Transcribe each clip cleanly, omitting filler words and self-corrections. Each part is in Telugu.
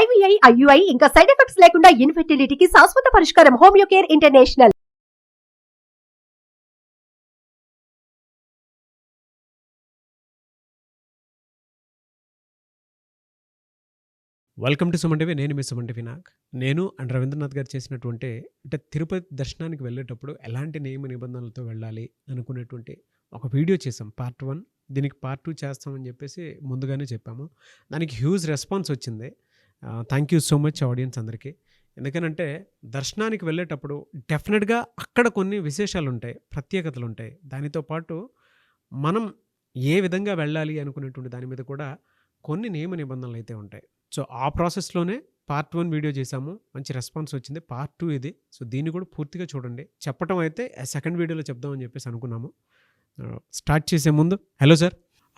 IVI, IUI ఇంకా సైడ్ ఎఫెక్ట్స్ లేకుండా ఇన్ఫెర్టిలిటీకి శాశ్వత పరిష్కారం homeo care international. Welcome to Suman TV. నేను మీ సుమన్ టీవీ నేను అండ్ రవీంద్రనాథ్ గారు చేసినటువంటి తిరుపతి దర్శనానికి వెళ్ళేటప్పుడు ఎలాంటి నియమ నిబంధనలతో వెళ్ళాలి అనుకునేటువంటి ఒక వీడియో చేసాం, పార్ట్ 1. దీనికి పార్ట్ 2 చేస్తామని చెప్పేసి ముందుగానే చెప్పాము. దానికి హ్యూజ్ రెస్పాన్స్ వచ్చింది. Thank you so much audience అందరికీ. ఎందుకనంటే దర్శనానికి వెళ్ళేటప్పుడు డెఫినెట్గా అక్కడ కొన్ని విశేషాలు ఉంటాయి, ప్రత్యేకతలు ఉంటాయి. దానితో పాటు మనం ఏ విధంగా వెళ్ళాలి అనుకునేటువంటి దాని మీద కూడా కొన్ని నియమ నిబంధనలు అయితే ఉంటాయి. సో ఆ ప్రాసెస్లోనే పార్ట్ 1 వీడియో చేసాము, మంచి రెస్పాన్స్ వచ్చింది. పార్ట్ 2 ఇది. సో దీన్ని కూడా పూర్తిగా చూడండి. చెప్పటం అయితే సెకండ్ వీడియోలో చెప్దామని చెప్పేసి అనుకున్నాము. స్టార్ట్ చేసే ముందు హలో సార్.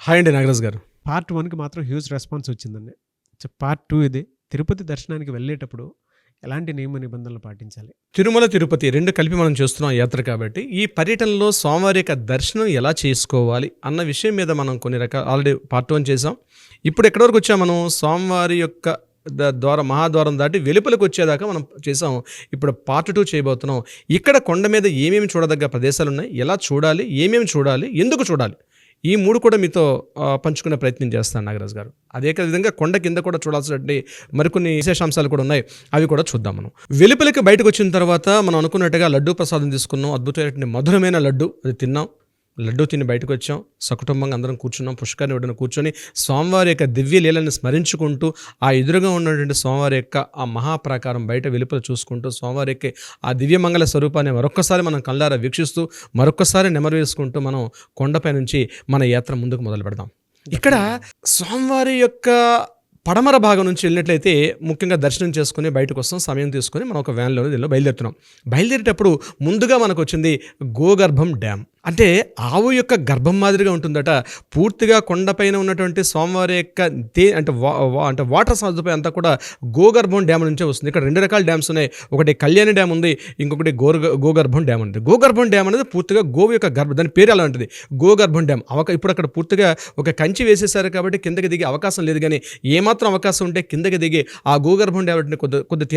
హాయ్ అండి నాగరాజ్ గారు. పార్ట్ 1కి మాత్రం హ్యూజ్ రెస్పాన్స్ వచ్చిందండి. సో పార్ట్ 2 ఇది. తిరుపతి దర్శనానికి వెళ్ళేటప్పుడు ఎలాంటి నియమ నిబంధనలు పాటించాలి? తిరుమల తిరుపతి రెండు కలిపి మనం చేస్తున్నాం యాత్ర కాబట్టి ఈ పర్యటనలో స్వామివారి యొక్క దర్శనం ఎలా చేసుకోవాలి అన్న విషయం మీద మనం కొన్ని రకాల ఆల్రెడీ పార్ట్ 1 చేసాం. ఇప్పుడు ఎక్కడి వరకు వచ్చాం? మనం స్వామివారి యొక్క ద్వారం, మహాద్వారం దాటి వెలుపలకు వచ్చేదాకా మనం చేసాం. ఇప్పుడు పార్ట్ 2 చేయబోతున్నాం. ఇక్కడ కొండ మీద ఏమేమి చూడదగ్గ ప్రదేశాలు ఉన్నాయి, ఎలా చూడాలి, ఏమేమి చూడాలి, ఎందుకు చూడాలి, ఈ 3 కూడా మీతో పంచుకునే ప్రయత్నం చేస్తాను నాగరాజ్ గారు. అదే విధంగా కొండ కింద కూడా చూడాల్సినటువంటి మరికొన్ని విశేషాంశాలు కూడా ఉన్నాయి, అవి కూడా చూద్దాం. మనం వెలుపలికి బయటకు వచ్చిన తర్వాత మనం అనుకున్నట్టుగా లడ్డూ ప్రసాదం తీసుకున్నాం. అద్భుతమైనటువంటి మధురమైన లడ్డు, అది తిన్నాం. లడ్డూ తిని బయటకు వచ్చాం. సకుటుంబంగా అందరం కూర్చున్నాం. పుష్కరిణి ఒడ్డున కూర్చొని స్వామివారి యొక్క దివ్య లీలను స్మరించుకుంటూ ఆ ఎదురుగా ఉన్నటువంటి స్వామివారి యొక్క ఆ మహాప్రాకారం బయట వెలుపల చూసుకుంటూ స్వామివారి యొక్క ఆ దివ్యమంగళ స్వరూపాన్ని మరొక్కసారి మనం కళ్ళారా వీక్షిస్తూ మరొక్కసారి నెమరు వేసుకుంటూ మనం కొండపై నుంచి మన యాత్ర ముందుకు మొదలు పెడదాం. ఇక్కడ స్వామివారి యొక్క పడమర భాగం నుంచి వెళ్ళినట్లయితే ముఖ్యంగా దర్శనం చేసుకుని బయటకు వస్తాం. సమయం తీసుకొని మనం ఒక వ్యాన్లో దీనిలో బయలుదేరుతున్నాం. బయలుదేరేటప్పుడు ముందుగా మనకు వచ్చింది గోగర్భం డ్యామ్. అంటే ఆవు యొక్క గర్భం మాదిరిగా ఉంటుందట. పూర్తిగా కొండపైన ఉన్నటువంటి స్వామివారి యొక్క అంటే వాటర్ సదుపాయం అంతా కూడా గోగర్భం డ్యామ్ నుంచే వస్తుంది. ఇక్కడ 2 రకాల డ్యామ్స్ ఉన్నాయి. ఒకటి కళ్యాణి డ్యామ్ ఉంది, ఇంకొకటి గోగర్భం డ్యామ్ ఉంది. గోగర్భం డ్యామ్ అనేది పూర్తిగా గోవు యొక్క గర్భం, దాని పేరు అలా ఉంటుంది, గోగర్భం డ్యామ్. ఇప్పుడు అక్కడ పూర్తిగా ఒక కంచి వేసేసారు కాబట్టి కిందకి దిగే అవకాశం లేదు. కానీ ఏమాత్రం అవకాశం ఉంటే కిందకి దిగి ఆ గోగర్భం డ్యామ్ కొద్ది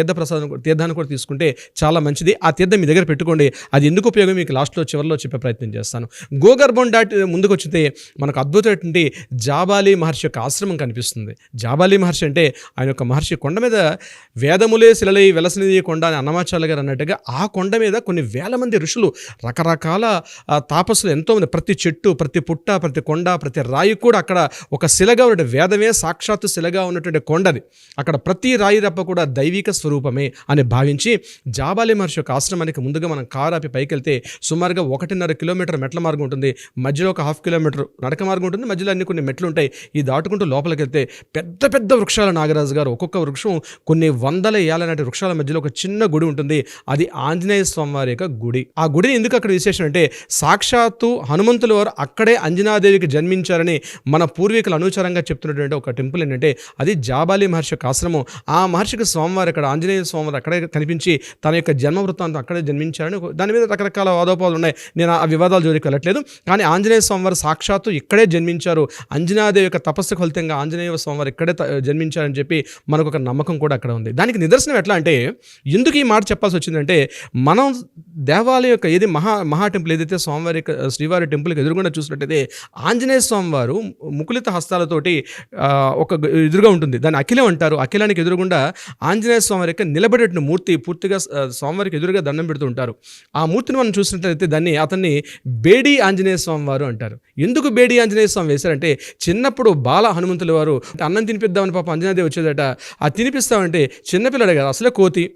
తీర్థాన్ని కూడా తీసుకుంటే చాలా మంచిది. ఆ తీర్థం మీ దగ్గర పెట్టుకోండి. అది ఎందుకు ఉపయోగం మీకు చివరిలో చెప్పే ప్రయత్నం చేస్తాను. గోగర్భం దాటి ముందుకు వచ్చితే మనకు అద్భుతమైనటువంటి జాబాలి మహర్షి యొక్క ఆశ్రమం కనిపిస్తుంది. జాబాలి మహర్షి అంటే ఆయన యొక్క మహర్షి కొండ మీద వేదములే శిలలై వెలసినది కొండ అని అన్నమాచార్య గారు అన్నట్టుగా ఆ కొండ మీద కొన్ని వేల మంది ఋషులు, రకరకాల తాపసులు, ఎంతోమంది, ప్రతి చెట్టు, ప్రతి పుట్ట, ప్రతి కొండ, ప్రతి రాయి కూడా అక్కడ ఒక శిలగా ఉన్నటువంటి వేదమే సాక్షాత్తు శిలగా ఉన్నటువంటి కొండది. అక్కడ ప్రతి రాయి రప్ప కూడా దైవిక స్వరూపమే అని భావించి జాబాలి మహర్షి యొక్క ఆశ్రమానికి ముందుగా మనం కారు ఆపి పైకి వెళ్తే సుమారుగా 1.5 కిలోమీటర్ మెట్ల మార్గం ఉంటుంది. మధ్యలో ఒక 0.5 కిలోమీటర్ నడక మార్గం ఉంటుంది. మధ్యలో అన్ని కొన్ని మెట్లు ఉంటాయి. ఈ దాటుకుంటూ లోపలికి వెళ్తే పెద్ద పెద్ద వృక్షాలు నాగరాజు గారు. ఒక్కొక్క వృక్షం కొన్ని వందల ఏళ్ళ నాటి వృక్షాల మధ్యలో ఒక చిన్న గుడి ఉంటుంది. అది ఆంజనేయ స్వామివారి యొక్క గుడి. ఆ గుడిని ఎందుకు అక్కడ విశేషం అంటే సాక్షాత్తు హనుమంతుల వారు అక్కడే అంజనాదేవికి జన్మించారని మన పూర్వీకులు అనుచరంగా చెప్తున్నటువంటి ఒక టెంపుల్ ఏంటంటే అది జాబాలి మహర్షి యొక్క ఆశ్రమం. ఆ మహర్షికి స్వామివారు అక్కడ, ఆంజనేయ స్వామివారు అక్కడే కనిపించి తన యొక్క జన్మ వృత్తాంతం అక్కడే జన్మించారని దాని మీద రకరకాల వాదోపాదాలు ఉన్నాయి. నేను ఆ వివాదాలు జోలికి వెళ్ళట్లేదు. కానీ ఆంజనేయ స్వామివారు సాక్షాత్తు ఇక్కడే జన్మించారు. అంజనాదేవి యొక్క తపస్సు ఫలితంగా ఆంజనేయ స్వామివారు ఇక్కడే జన్మించారని చెప్పి మనకు ఒక నమ్మకం కూడా అక్కడ ఉంది. దానికి నిదర్శనం ఎట్లా అంటే, ఎందుకు ఈ మాట చెప్పాల్సి వచ్చిందంటే, మనం దేవాలయం యొక్క ఏది మహా టెంపుల్ ఏదైతే స్వామివారి శ్రీవారి టెంపుల్కి ఎదురుగుండా చూసినట్టయితే ఆంజనేయ స్వామివారు ముకులిత హస్తాలతోటి ఒక ఎదురుగా ఉంటుంది. దాన్ని అఖిలం అంటారు. అఖిలానికి ఎదురుగుండా ఆంజనేయ స్వామివారి యొక్క నిలబడేటువంటి మూర్తి పూర్తిగా స్వామివారికి ఎదురుగా దండం పెడుతూ ఉంటారు. ఆ మూర్తిని మనం చూసినట్లయితే అతన్ని బేడి ఆంజనేయ స్వామి వారు అంటారు. ఎందుకు బేడి ఆంజనేయ స్వామి వేశారంటే, చిన్నప్పుడు బాల హనుమంతుల వారు అన్నం తినిపిద్దామని పాప అంజనాదేవి వచ్చేదట. ఆ తినిపిస్తామంటే చిన్నపిల్లడే కదా, అసలే కోతి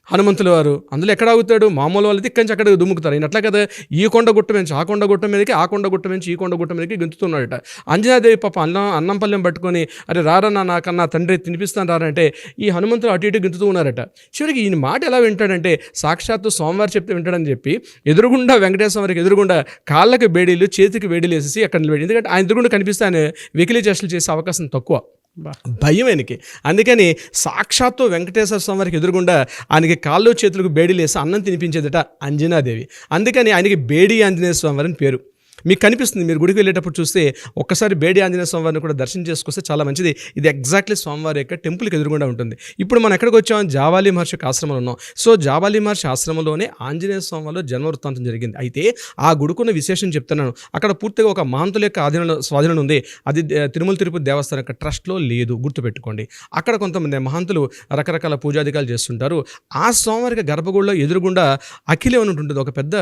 హనుమంతుల వారు. అందులో ఎక్కడ ఆగుతాడు? మామూలు వాళ్ళది ఇక్కడి నుంచి అక్కడ దుమ్ముకుతారు. ఈయన అట్లా కదా, ఈ కొండ గుట్ట నుంచి ఆ కొండ గుట్ట మీదకి, ఆ కొండ గుట్ట నుంచి ఈ కొండ గుట్ట మీదకి గెంతుతున్నాడట. అంజనాదేవి పాప అన్నం పల్లెం పట్టుకొని, అరే రారన్నా నాకన్నా తండ్రి తినిపిస్తాను రారంటే ఈ హనుమంతులు అటు ఇటు గెంతుతూ ఉన్నారట. చివరికి ఈయన మాట ఎలా వింటాడంటే, సాక్షాత్తు స్వామివారు చెప్తే వింటాడని చెప్పి ఎదురుగుండా వెంకటేశ్వర వారికి ఎదురుగుండా కాళ్ళకి బేడీలు, చేతికి బేడీలు వేసేసి అక్కడ నిలబడి, ఎందుకంటే ఆయన ఎదురుగుండా కనిపిస్తే ఆయన వెకిలి చేష్టలు చేసే అవకాశం తక్కువ, భయం ఆయనకి. అందుకని సాక్షాత్తు వెంకటేశ్వర స్వామి వారికి ఎదురుగుండా ఆయనకి కాళ్ళు చేతులకు బేడీలు వేసి అన్నం తినిపించేదట అంజనాదేవి. అందుకని ఆయనకి బేడి ఆంజనేయ స్వామి వారి అని పేరు. మీకు కనిపిస్తుంది. మీరు గుడికి వెళ్ళేటప్పుడు చూస్తే ఒక్కసారి బేడి ఆంజనేయ స్వామివారిని కూడా దర్శనం చేసుకొస్తే చాలా మంచిది. ఇది ఎగ్జాక్ట్లీ స్వామివారి యొక్క టెంపుల్కి ఎదురుగుండా ఉంటుంది. ఇప్పుడు మనం ఎక్కడికి వచ్చాం? జాబాలి మహర్షి యొక్క ఆశ్రమంలో ఉన్నాం. సో జాబాలి మహర్షి ఆశ్రమంలోనే ఆంజనేయ స్వామి వారి జన్మ వృత్తాంతం జరిగింది. అయితే ఆ గుడికున్న విశేషం చెప్తున్నాను. అక్కడ పూర్తిగా ఒక మహంతుల యొక్క స్వాధీనం ఉంది. అది తిరుమల తిరుపతి దేవస్థానం యొక్క ట్రస్ట్లో లేదు, గుర్తుపెట్టుకోండి. అక్కడ కొంతమంది మహంతులు రకరకాల పూజాధికాలు చేస్తుంటారు. ఆ స్వామివారికి గర్భగుడిలో ఎదురుగుండా అఖిలే అని ఉంటుంది, ఒక పెద్ద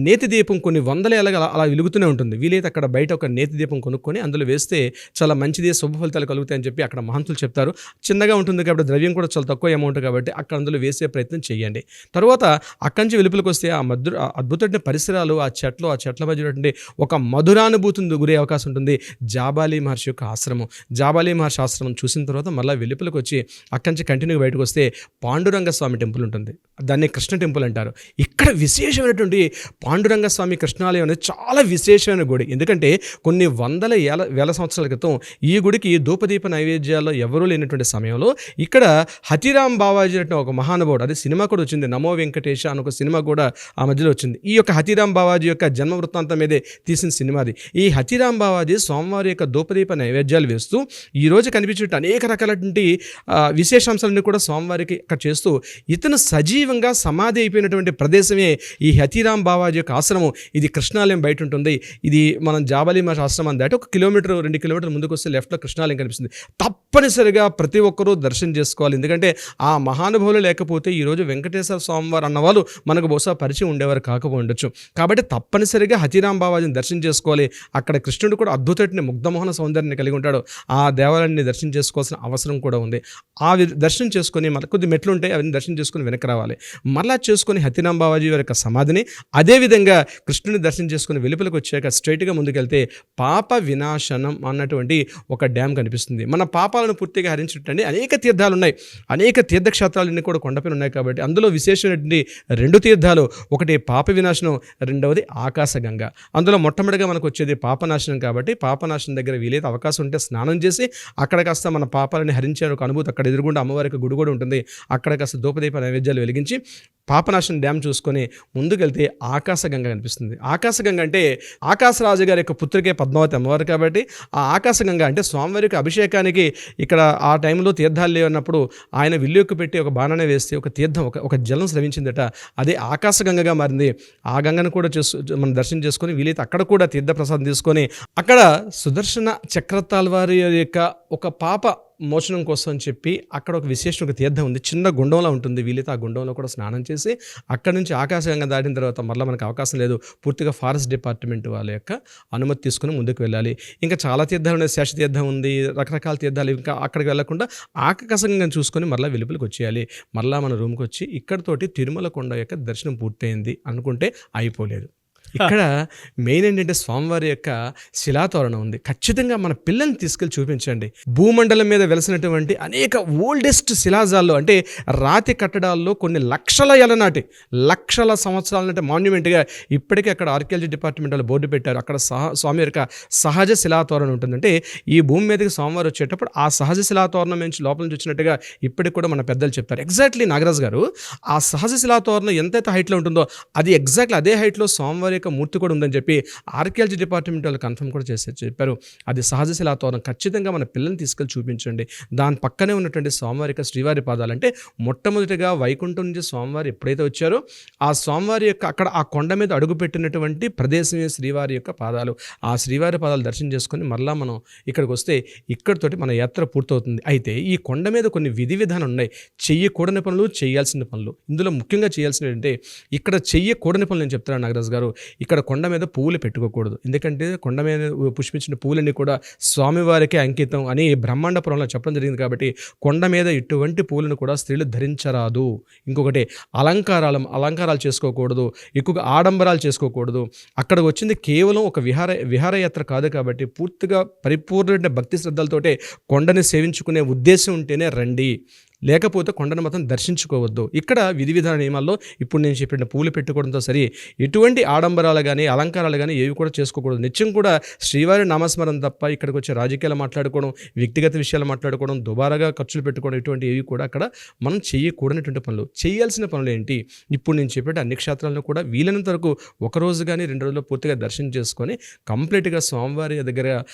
నేతి దీపం కొన్ని వందల ఏళ్ళగా అలా వెలుగుతూనే ఉంటుంది. వీలైతే అక్కడ బయట ఒక నేతి దీపం కొనుక్కొని అందులో వేస్తే చాలా మంచిది, శుభ ఫలితాలు కలుగుతాయని చెప్పి అక్కడ మహంతులు చెప్తారు. చిన్నగా ఉంటుంది కాబట్టి ద్రవ్యం కూడా చాలా తక్కువ అమౌంట్ కాబట్టి అక్కడ అందులో వేసే ప్రయత్నం చేయండి. తర్వాత అక్కడి నుంచి వెలుపులకు వస్తే ఆ అద్భుతమైన పరిసరాలు, ఆ చెట్ల మధ్య ఒక మధురానుభూతిని గురే అవకాశం ఉంటుంది. జాబాలి మహర్షి యొక్క ఆశ్రమం. జాబాలి మహర్షి ఆశ్రమం చూసిన తర్వాత మళ్ళీ వెలుపులకు వచ్చి అక్కడి నుంచి కంటిన్యూగా బయటకు వస్తే పాండురంగ స్వామి టెంపుల్ ఉంటుంది. దాన్ని కృష్ణ టెంపుల్ అంటారు. ఇక్కడ విశేషమైనటువంటి పాండురంగ స్వామి కృష్ణాలయం అనేది చాలా విశేషమైన గుడి. ఎందుకంటే కొన్ని వేల సంవత్సరాల క్రితం ఈ గుడికి ధూపదీప నైవేద్యాల్లో ఎవరూ లేనటువంటి సమయంలో ఇక్కడ హతిరామ్ బావాజీ అంటే ఒక మహానుభావుడు, అది సినిమా కూడా వచ్చింది, నమో వెంకటేశ అని ఒక సినిమా కూడా ఆ మధ్యలో వచ్చింది. ఈ యొక్క హతిరామ్ బావాజీ యొక్క జన్మ వృత్తాంతం మీదే తీసిన సినిమాది. ఈ హతిరామ్ బావాజీ స్వామివారి యొక్క ధూపదీప నైవేద్యాలు వేస్తూ ఈ రోజు కనిపించే అనేక రకాలటువంటి విశేషాంశాలను కూడా స్వామివారికి అక్కడ చేస్తూ ఇతను సజీవంగా సమాధి అయిపోయినటువంటి ప్రదేశమే ఈ హతిరామ్ బావాజీ యొక్క ఆశ్రమం. ఇది కృష్ణాలయం బయట ఉంటుంది. ఇది మనం జాబాలి మహర్షి ఆశ్రమం దాటి 1 కిలోమీటర్ 2 కిలోమీటర్ల ముందుకు వస్తే లెఫ్ట్లో కృష్ణాలయం కనిపిస్తుంది. తప్పనిసరిగా ప్రతి ఒక్కరూ దర్శనం చేసుకోవాలి. ఎందుకంటే ఆ మహానుభావులు లేకపోతే ఈరోజు వెంకటేశ్వర స్వామివారు అన్నవాళ్ళు మనకు బహుశా పరిచయం ఉండేవారు కాకపోవచ్చు. కాబట్టి తప్పనిసరిగా హతిరామ్ బావాజీని దర్శనం చేసుకోవాలి. అక్కడ కృష్ణుడు కూడా అద్భుతమైన ముగ్ధమోహన సౌందర్యాన్ని కలిగి ఉంటాడు. ఆ దేవాలయాన్ని దర్శనం చేసుకోవాల్సిన అవసరం కూడా ఉంది. ఆ దర్శనం చేసుకొని మళ్ళీ కొద్ది మెట్లు ఉంటాయి, అవన్నీ దర్శనం చేసుకొని వెనక్కి రావాలి. మరలా చేసుకొని హతిరామ్ బావాజీ వారి యొక్క సమాధిని, అదేవిధంగా కృష్ణుని దర్శనం చేసుకుని వెలుపలకు వచ్చాక స్ట్రైట్గా ముందుకెళ్తే పాప వినాశనం అన్నటువంటి ఒక డ్యామ్ కనిపిస్తుంది. మన పాపాలను పూర్తిగా హరించినటువంటి అనేక తీర్థాలు ఉన్నాయి. అనేక తీర్థక్షేత్రాలన్నీ కూడా కొండపైన ఉన్నాయి. కాబట్టి అందులో విశేషమైనటువంటి 2 తీర్థాలు, ఒకటి పాప వినాశనం, రెండవది ఆకాశగంగ. అందులో మొట్టమొదటిగా మనకు వచ్చేది పాపనాశనం. కాబట్టి పాపనాశనం దగ్గర వీలైతే అవకాశం ఉంటే స్నానం చేసి అక్కడ కాస్త మన పాపాలని హరించే ఒక అనుభూతి, అక్కడ ఎదురుగుండా అమ్మవారికి గుడి కూడా ఉంటుంది, అక్కడ కాస్త ధూపదీప నైవేద్యాలు వెలిగించి పాపనాశనం డ్యామ్ చూసుకొని ముందుకెళ్తే ఆకాశగంగ కనిపిస్తుంది. ఆకాశగంగ అంటే ఆకాశరాజు గారి యొక్క పుత్రికే పద్మావతి అమ్మవారు. కాబట్టి ఆ ఆకాశగంగ అంటే స్వామివారికి అభిషేకానికి ఇక్కడ ఆ టైంలో తీర్థాలు లేవన్నప్పుడు ఆయన విల్లుకు పెట్టి ఒక బాణాన్ని వేస్తే ఒక తీర్థం ఒక జలం స్రవించిందట. అదే ఆకాశగంగగా మారింది. ఆ గంగను కూడా మనం దర్శనం చేసుకొని వీలైతే అక్కడ కూడా తీర్థప్రసాదం తీసుకొని అక్కడ సుదర్శన చక్రతాళ్ వారి యొక్క ఒక పాప మోచనం కోసం అని చెప్పి అక్కడ ఒక విశేషం, ఒక తీర్థం ఉంది, చిన్న గుండంలో ఉంటుంది. వీలైతే ఆ గుండంలో కూడా స్నానం చేసి అక్కడ నుంచి ఆకాశగంగ దాటిన తర్వాత మళ్ళీ మనకు అవకాశం లేదు, పూర్తిగా ఫారెస్ట్ డిపార్ట్మెంట్ వాళ్ళ యొక్క అనుమతి తీసుకుని ముందుకు వెళ్ళాలి. ఇంకా చాలా తీర్థాలు ఉన్నాయి, శేష తీర్థం ఉంది, రకరకాల తీర్థాలు. ఇంకా అక్కడికి వెళ్ళకుండా ఆకాశగంగను చూసుకొని మళ్ళీ వెలుపలికి వచ్చేయాలి. మళ్ళీ మన రూమ్కి వచ్చి ఇక్కడతోటి తిరుమల కొండ యొక్క దర్శనం పూర్తయింది అనుకుంటే అయిపోలేదు. ఇక్కడ మెయిన్ ఏంటంటే స్వామివారి యొక్క శిలాతోరణం ఉంది. ఖచ్చితంగా మన పిల్లల్ని తీసుకెళ్ళి చూపించండి. భూమండలం మీద వెలసినటువంటి అనేక ఓల్డెస్ట్ శిలాజాల్లో అంటే రాతి కట్టడాల్లో కొన్ని లక్షల ఏళ్ళ నాటి, లక్షల సంవత్సరాల నాటి మాన్యుమెంట్గా ఇప్పటికీ అక్కడ ఆర్కియాలజీ డిపార్ట్మెంట్ వాళ్ళు బోర్డు పెట్టారు. అక్కడ స్వామి యొక్క సహజ శిలాతోరణం ఉంటుందంటే ఈ భూమి మీదకి స్వామివారు వచ్చేటప్పుడు ఆ సహజ శిలాతోరణం నుంచి లోపల నుంచి వచ్చినట్టుగా ఇప్పటికి కూడా మన పెద్దలు చెప్పారు. ఎగ్జాక్ట్లీ నాగరాజు గారు ఆ సహజ శిలాతోరణం ఎంతైతే హైట్లో ఉంటుందో అది ఎగ్జాక్ట్లీ అదే హైట్లో స్వామివారి యొక్క మూర్తి కూడా ఉందని చెప్పి ఆర్కియాలజీ డిపార్ట్మెంట్ వాళ్ళు కన్ఫర్మ్ కూడా చెప్పారు. అది సహజ శిలాతోరణం. ఖచ్చితంగా మన పిల్లల్ని తీసుకెళ్ళి చూపించండి. దాని పక్కనే ఉన్నటువంటి స్వామివారి యొక్క శ్రీవారి పాదాలు అంటే మొట్టమొదటిగా వైకుంఠం నుంచి స్వామివారు ఎప్పుడైతే వచ్చారో ఆ స్వామివారి యొక్క అక్కడ ఆ కొండ మీద అడుగుపెట్టినటువంటి ప్రదేశమే శ్రీవారి యొక్క పాదాలు. ఆ శ్రీవారి పాదాలు దర్శనం చేసుకొని మళ్ళీ మనం ఇక్కడికి వస్తే ఇక్కడితోటి మన యాత్ర పూర్తవుతుంది. అయితే ఈ కొండ మీద కొన్ని విధి విధానం ఉన్నాయి. చెయ్యకూడని పనులు, చేయాల్సిన పనులు. ఇందులో ముఖ్యంగా చేయాల్సినవి అంటే ఇక్కడ చెయ్యకూడని పనులు నేను చెప్తాను నాగరాజు గారు. ఇక్కడ కొండ మీద పువ్వులు పెట్టుకోకూడదు. ఎందుకంటే కొండ మీద పుష్పించిన పువ్వులన్నీ కూడా స్వామివారికి అంకితం అని బ్రహ్మాండ పురాణంలో చెప్పడం జరిగింది. కాబట్టి కొండ మీద ఇటువంటి పువ్వులను కూడా స్త్రీలు ధరించరాదు. ఇంకొకటి అలంకారాలు చేసుకోకూడదు, ఎక్కువగా ఆడంబరాలు చేసుకోకూడదు. అక్కడ వచ్చింది కేవలం ఒక విహారయాత్ర కాదు. కాబట్టి పూర్తిగా పరిపూర్ణ భక్తి శ్రద్ధలతోటే కొండని సేవించుకునే ఉద్దేశం ఉంటేనే రండి. లేకపోతే కొండను మాత్రం దర్శించుకోవద్దు. ఇక్కడ విధి విధాన నియమాల్లో ఇప్పుడు నేను చెప్పిన పూలు పెట్టుకోవడంతో సరి ఎటువంటి ఆడంబరాలు కానీ అలంకారాలు కానీ ఏవి కూడా చేసుకోకూడదు. నిత్యం కూడా శ్రీవారి నామస్మరణ తప్ప ఇక్కడికి వచ్చే రాజకీయాలు మాట్లాడుకోవడం, వ్యక్తిగత విషయాలు మాట్లాడుకోవడం, దుబారాగా ఖర్చులు పెట్టుకోవడం ఇటువంటి ఏవి కూడా అక్కడ మనం చేయకూడనటువంటి పనులు. చేయాల్సిన పనులు ఏంటి? ఇప్పుడు నేను చెప్పే అన్ని క్షేత్రాలను కూడా వీలైనంత వరకు ఒక రోజు కానీ 2 రోజుల్లో పూర్తిగా దర్శనం చేసుకొని కంప్లీట్గా స్వామివారి దగ్గర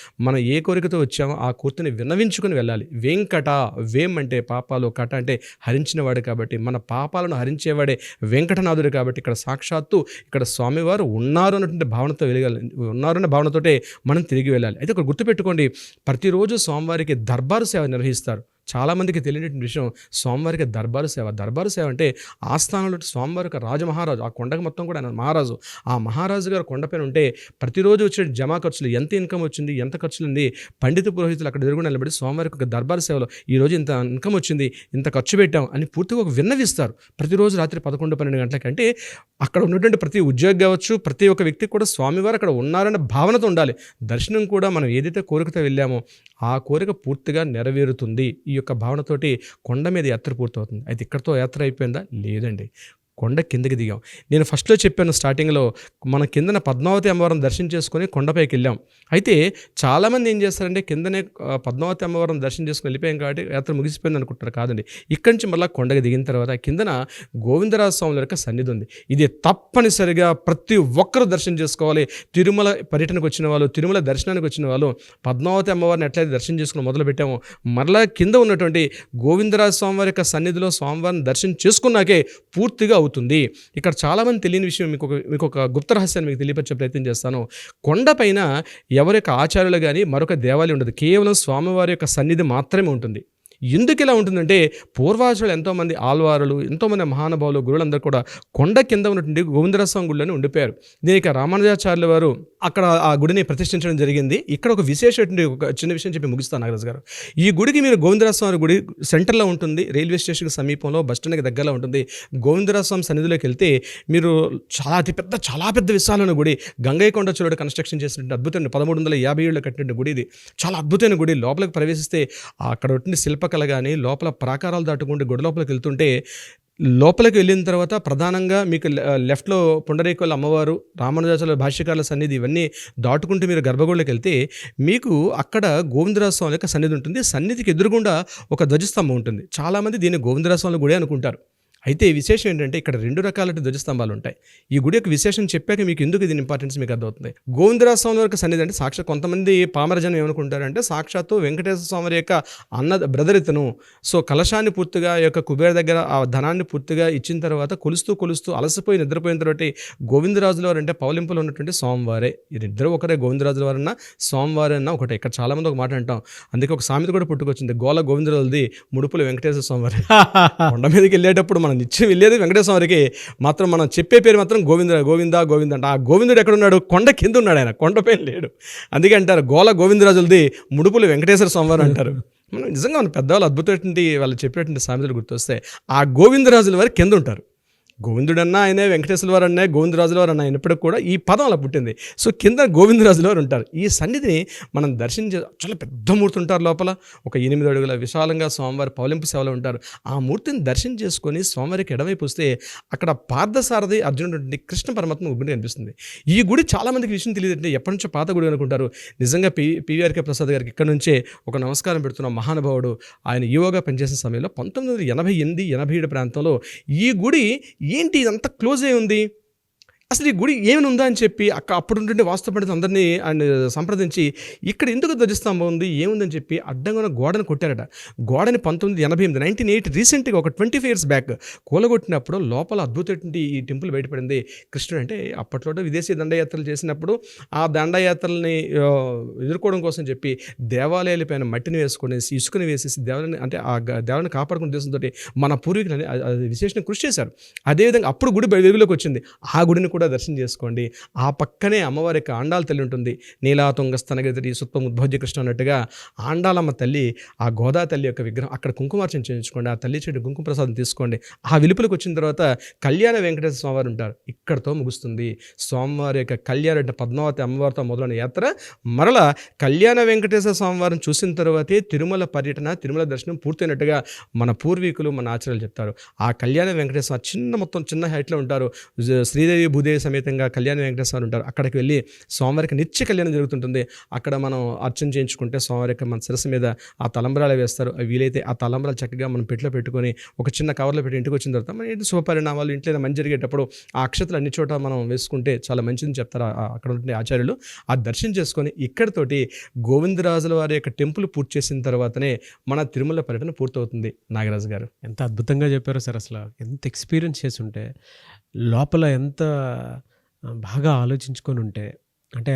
మనం ఏ కోరికతో వచ్చామో ఆ కోరికని విన్నవించుకొని వెళ్ళాలి. వెంకట, వేం అంటే పాపాలు, కట అంటే హరించినవాడు కాబట్టి మన పాపాలను హరించేవాడే వెంకటనాథుడు కాబట్టి ఇక్కడ సాక్షాత్తు ఇక్కడ స్వామివారు ఉన్నారు అన్నటువంటి భావనతో వెళ్ళాలి. ఉన్నారన్న భావనతోటే మనం తిరిగి వెళ్ళాలి. అయితే ఇక్కడ గుర్తుపెట్టుకోండి, ప్రతిరోజు స్వామివారికి దర్బారు సేవ నిర్వహిస్తారు. చాలామందికి తెలియని విషయం, స్వామివారికి దర్బారు సేవ. దర్బారు సేవ అంటే ఆస్థానంలో స్వామివారి యొక్క రాజమహారాజు, ఆ కొండకు మొత్తం కూడా ఆయన మహారాజు. ఆ మహారాజు గారు కొండపైన ఉంటే ప్రతిరోజు వచ్చే జమా ఖర్చులు, ఎంత ఇన్కమ్ వచ్చింది, ఎంత ఖర్చులు ఉంది, పండిత పురోహితులు అక్కడ ఎదురుగుండా నిలబడి స్వామివారికి ఒక దర్బారు సేవలో ఈరోజు ఇంత ఇన్కమ్ వచ్చింది, ఇంత ఖర్చు పెట్టాం అని పూర్తిగా ఒక విన్నవిస్తారు. ప్రతిరోజు రాత్రి 11-12 గంటలకి. అంటే అక్కడ ఉన్నటువంటి ప్రతి ఉద్యోగి కావచ్చు, ప్రతి ఒక్క వ్యక్తికి కూడా స్వామివారు అక్కడ ఉన్నారన్న భావనతో ఉండాలి. దర్శనం కూడా మనం ఏదైతే కోరికతో వెళ్ళామో ఆ కోరిక పూర్తిగా నెరవేరుతుంది. ఈ యొక్క భావనతోటి కొండ మీద యాత్ర పూర్తవుతుంది. అయితే ఇక్కడితో యాత్ర అయిపోయిందా? లేదండి. కొండ కిందకి దిగాం. నేను ఫస్ట్లో చెప్పాను స్టార్టింగ్లో, మన కిందన పద్మావతి అమ్మవారిని దర్శనం చేసుకొని కొండపైకి వెళ్ళాం. అయితే చాలామంది ఏం చేస్తారంటే కిందనే పద్మావతి అమ్మవారిని దర్శనం చేసుకుని వెళ్ళిపోయాం కాబట్టి యాత్ర ముగిసిపోయింది అనుకుంటారు. కాదండి. ఇక్కడి నుంచి మళ్ళీ కొండకి దిగిన తర్వాత కిందన గోవిందరాజ స్వామి యొక్క సన్నిధి ఉంది. ఇది తప్పనిసరిగా ప్రతి ఒక్కరూ దర్శనం చేసుకోవాలి. తిరుమల పర్యటనకు వచ్చిన వాళ్ళు, తిరుమల దర్శనానికి వచ్చిన వాళ్ళు పద్మావతి అమ్మవారిని ఎట్లయితే దర్శనం చేసుకుని మొదలు పెట్టామో మరలా కింద ఉన్నటువంటి గోవిందరాజ స్వామి వారి యొక్క సన్నిధిలో స్వామివారిని దర్శనం చేసుకున్నాకే పూర్తిగా అవుతుంది. ఇక్కడ చాలామంది తెలియని విషయం మీకు ఒక గుప్త రహస్యాన్ని మీకు తెలియపరిచే ప్రయత్నం చేస్తాను. కొండపైన ఎవరి యొక్క ఆచార్యులు కానీ మరొక దేవాలయం ఉండదు. కేవలం స్వామివారి యొక్క సన్నిధి మాత్రమే ఉంటుంది. ఎందుకు ఇలా ఉంటుందంటే పూర్వాచారులు ఎంతోమంది ఆల్వారులు, ఎంతోమంది మహానుభావులు, గురువులందరూ కూడా కొండ కింద ఉన్నటువంటి గోవిందరాజస్వామి గుడిలోనే ఉండిపోయారు. దీనికి రామానుజాచార్యుల వారు అక్కడ ఆ గుడిని ప్రతిష్ఠించడం జరిగింది. ఇక్కడ ఒక విశేషమైన ఒక చిన్న విషయం చెప్పి ముగిస్తాను నాగరాజు గారు. ఈ గుడికి మీరు గోవిందరాజస్వామి గుడి సెంటర్లో ఉంటుంది, రైల్వే స్టేషన్కి సమీపంలో, బస్టాండ్కి దగ్గరలో ఉంటుంది. గోవిందరాజస్వామి సన్నిధిలోకి వెళ్తే మీరు చాలా పెద్ద విశాలమైన గుడి, గంగైకొండ చోళుడు కన్స్ట్రక్షన్ చేసినటువంటి అద్భుతమైన 1357 కట్టినటువంటి గుడి. ఇది చాలా అద్భుతమైన గుడి. లోపలికి ప్రవేశిస్తే అక్కడ ఉంటుంది శిల్పకళ కానీ, లోపల ప్రాకారాలు దాటుకుంటే గుడి లోపలికి వెళ్తుంటే, లోపలికి వెళ్ళిన తర్వాత ప్రధానంగా మీకు లెఫ్ట్లో పుండరీకుల అమ్మవారు, రామానుజాచార్యుల భాష్యకారుల సన్నిధి, ఇవన్నీ దాటుకుంటూ మీరు గర్భగుడిలోకి వెళ్తే మీకు అక్కడ గోవిందరాజ స్వామి యొక్క సన్నిధి ఉంటుంది. సన్నిధికి ఎదురుగుండా ఒక ధ్వజస్తంభం ఉంటుంది. చాలామంది దీన్ని గోవిందరాజ స్వామి గుడి అనుకుంటారు. అయితే విశేషం ఏంటంటే ఇక్కడ 2 రకాల ధ్వజస్తంభాలు ఉంటాయి. ఈ గుడి యొక్క విశేషం చెప్పాక మీకు ఎందుకు దీని ఇంపార్టెన్స్ మీకు అర్థమవుతుంది. గోవిందరాజ స్వామి యొక్క సన్నిధి అంటే సాక్షాత్ కొంతమంది పామరజనం ఏమనుకుంటారంటే సాక్షాత్తు వెంకటేశ్వర స్వామి యొక్క బ్రదర్ ఇతను. సో కలశాన్ని పూర్తిగా యొక్క కుబేర దగ్గర ఆ ధనాన్ని పూర్తిగా ఇచ్చిన తర్వాత కొలుస్తూ అలసిపోయి నిద్రపోయిన తర్వాత గోవిందరాజుల వారు అంటే పౌలింపులో ఉన్నటువంటి స్వామివారే. ఇద్దరు ఒకరే, గోవిందరాజుల వారన్నా స్వామివారన్నా ఒకటే. ఇక్కడ చాలామంది ఒక మాట అంటాం, అందుకే ఒక సామెత కూడా పుట్టుకొచ్చింది, గోల గోవిందరాజులది ముడుపులు వెంకటేశ్వర స్వామివారి. కొండ మీదకి వెళ్ళేటప్పుడు మనం నిత్యం వెళ్ళేది వెంకటేశ్వర స్వామికి, మాత్రం మనం చెప్పే పేరు మాత్రం గోవింద అంటే ఆ గోవిందుడు ఎక్కడున్నాడు? కొండ కింద ఉన్నాడు, ఆయన కొండపైన లేడు. అందుకే అంటారు గోల గోవిందరాజులది ముడుపులు వెంకటేశ్వర స్వామివారు అంటారు. మనం నిజంగా మన పెద్దవాళ్ళు అద్భుతమైనటువంటి వాళ్ళు చెప్పేటువంటి సామెతలు గుర్తొస్తే ఆ గోవిందరాజుల వారి కింద ఉంటారు. గోవిందుడన్నా ఆయనే, వెంకటేశ్వర వారు అన్నా, గోవిందరాజుల వారు అన్నా అయినప్పటికీ కూడా ఈ పదం అలా పుట్టింది. సో కింద గోవిందరాజుల వారు ఉంటారు. ఈ సన్నిధిని మనం దర్శించే చాలా పెద్ద మూర్తి ఉంటారు. లోపల ఒక 8 అడుగుల విశాలంగా స్వామివారి పౌలింపు సేవలో ఉంటారు. ఆ మూర్తిని దర్శనం చేసుకొని స్వామివారికి ఎడవైపు వస్తే అక్కడ పార్థసారథి అర్జునుడు కృష్ణ పరమాత్మ గుడి కనిపిస్తుంది. ఈ గుడి చాలామందికి విషయం తెలియదంటే ఎప్పటి నుంచో పాత గుడి అనుకుంటారు. నిజంగా పివిఆర్కే ప్రసాద్ గారికి ఇక్కడ నుంచే ఒక నమస్కారం పెడుతున్న మహానుభావుడు. ఆయన ఈవోగా పనిచేసిన సమయంలో 1988-87 ప్రాంతంలో ఈ గుడి ఏంటి ఇదంతా క్లోజ్ అయి ఉంది, అసలు ఈ గుడి ఏమైనా ఉందా అని చెప్పి అప్పుడు ఉంటుండే వాస్తు పండితులు అందరినీ ఆయన సంప్రదించి ఇక్కడ ఎందుకు ధ్వజస్తంభం ఉంది ఏముందని చెప్పి అడ్డంగా గోడను కొట్టారట. గోడని 1988 రీసెంట్గా ఒక 25 years బ్యాక్ కూలగొట్టినప్పుడు లోపల అద్భుతమైనటువంటి ఈ టెంపుల్ బయటపడింది. కృష్ణుడు అంటే అప్పట్లో విదేశీ దండయాత్రలు చేసినప్పుడు ఆ దండయాత్రల్ని ఎదుర్కోవడం కోసం చెప్పి దేవాలయాలపైన మట్టిని వేసుకొని ఇసుకని వేసేసి దేవాలయాన్ని అంటే ఆ దేవాలయాన్ని కాపాడుకునే ఉద్దేశంతో మన పూర్వీకులని విశేషంగా కృషి చేశారు. అదేవిధంగా అప్పుడు గుడి వెలుగులోకి వచ్చింది. ఆ గుడిని కూడా కూడా దర్శనం చేసుకోండి. ఆ పక్కనే అమ్మవారి యొక్క ఆండాల తల్లి ఉంటుంది. నీలాతుంగ స్తనగిరి సుత్వం ఉద్భోజ్య కృష్ణ అన్నట్టుగా ఆండాలమ్మ తల్లి, ఆ గోదా తల్లి యొక్క విగ్రహం అక్కడ కుంకుమార్చన చేయించుకోండి. ఆ తల్లి చెట్టు కుంకుమ ప్రసాదం తీసుకోండి. ఆ వెలుపలకు వచ్చిన తర్వాత కళ్యాణ వెంకటేశ్వర స్వామివారు ఉంటారు. ఇక్కడతో ముగుస్తుంది స్వామివారి యొక్క కళ్యాణ అంటే పద్మావతి అమ్మవారితో మొదలైన యాత్ర. మరలా కళ్యాణ వెంకటేశ్వర స్వామివారిని చూసిన తర్వాతే తిరుమల పర్యటన, తిరుమల దర్శనం పూర్తయినట్టుగా మన పూర్వీకులు, మన ఆచార్యులు చెప్తారు. ఆ కళ్యాణ వెంకటేశ్వర చిన్న హైట్లో ఉంటారు. శ్రీదేవి భూదేవి సమేతంగా కళ్యాణ వెంకటేశ్వర ఉంటారు. అక్కడికి వెళ్ళి స్వామివారికి నిత్య కళ్యాణం జరుగుతుంటుంది. అక్కడ మనం అర్చన చేయించుకుంటే స్వామివారికి మన శిరస్సు మీద ఆ తలంబ్రాలు వేస్తారు. వీలైతే ఆ తలంబ్రాలు చక్కగా మనం పెట్లో పెట్టుకొని ఒక చిన్న కవర్లో పెట్టి ఇంటికి వచ్చిన తర్వాత మన ఏంటి శుభపరిణామాలు ఇంట్లో ఏదైనా మంచి జరిగేటప్పుడు ఆ అక్షతలు అన్ని చోట మనం వేసుకుంటే చాలా మంచిదని చెప్తారు అక్కడ ఉండే ఆచార్యులు. ఆ దర్శనం చేసుకొని ఇక్కడితోటి గోవిందరాజుల వారి యొక్క టెంపుల్ పూర్తి చేసిన తర్వాతనే మన తిరుమల పర్యటన పూర్తవుతుంది. నాగరాజు గారు ఎంత అద్భుతంగా చెప్పారో సార్. అసలు ఎంత ఎక్స్పీరియన్స్ చేసి ఉంటే, లోపల ఎంత బాగా ఆలోచించుకొని ఉంటే, అంటే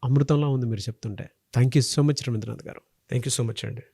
అమృతంలా ఉంది మీరు చెప్తుంటే. Thank you so much Ravindranath garu. Thank you so much అండి.